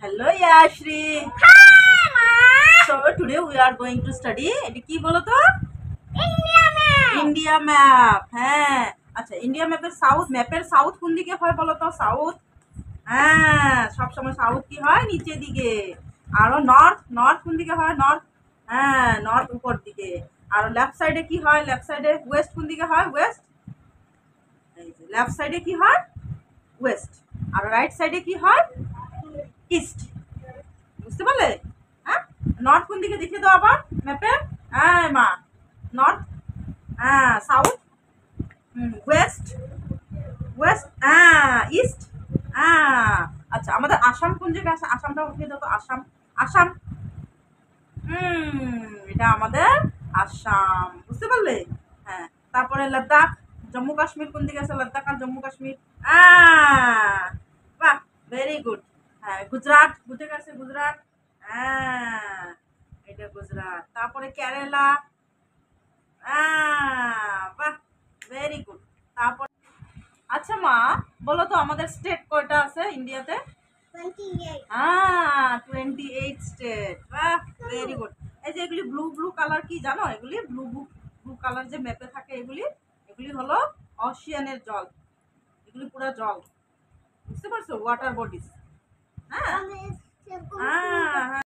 Hello, Yashri. Hi, Ma. So today we are going to study. এটা কি বলো তো? India map. India map. হ্যাঁ, আচ্ছা ইন্ডিয়া ম্যাপের সাউথ কোন দিকে হয় বলো তো? সাউথ। হ্যাঁ, সবসময় সাউথ কি হয়? নিচের দিকে। আরো নর্থ, নর্থ কোন দিকে হয়? নর্থ। হ্যাঁ, নর্থ উপর দিকে। আর লেফট সাইডে কি হয়? লেফট সাইডে ওয়েস্ট কোন দিকে হয়? ওয়েস্ট। এই যে লেফট সাইডে কি হয়? ওয়েস্ট। আর রাইট সাইডে কি হয়? ইস্ট। বুঝতে পারলে? হ্যাঁ, নর্থ কোন দিকে দেখিয়ে দাও আবার ম্যাপে। হ্যাঁ মা, নর্থ। হ্যাঁ, সাউথ। ওয়েস্ট। ওয়েস্ট। হ্যাঁ, ইস্ট। হ্যাঁ, আচ্ছা আমাদের আসাম কোন জায়গায় আছে? আসামটা উঠিয়ে দাও তো। আসাম। আসাম। এটা আমাদের আসাম। বুঝতে পারলে? হ্যাঁ, তারপরে লাদাখ। জম্মু কাশ্মীর কোন দিকে আছে? লাদাখ আর জম্মু কাশ্মীর। বাহ, ভেরি গুড। হ্যাঁ, গুজরাট বুঝে গেছে? গুজরাট। হ্যাঁ, এটা গুজরাট। তারপরে কেরালা। বাহ, ভেরি গুড। তারপর আচ্ছা মা, বলো তো আমাদের স্টেট কয়টা আছে ইন্ডিয়াতে? 28. 28 স্টেট। বাহ, ভেরি গুড। এই যে এগুলি ব্লু ব্লু কালার, কি জানো এগুলি? ব্লু ব্লু ব্লু কালার যে ম্যাপে থাকে এগুলি, এগুলি হলো অসিয়ানের জল। এগুলি পুরো জল। বুঝতে পারছো? Water bodies. হ্যাঁ, আমি হ্যাঁ, হ্যাঁ।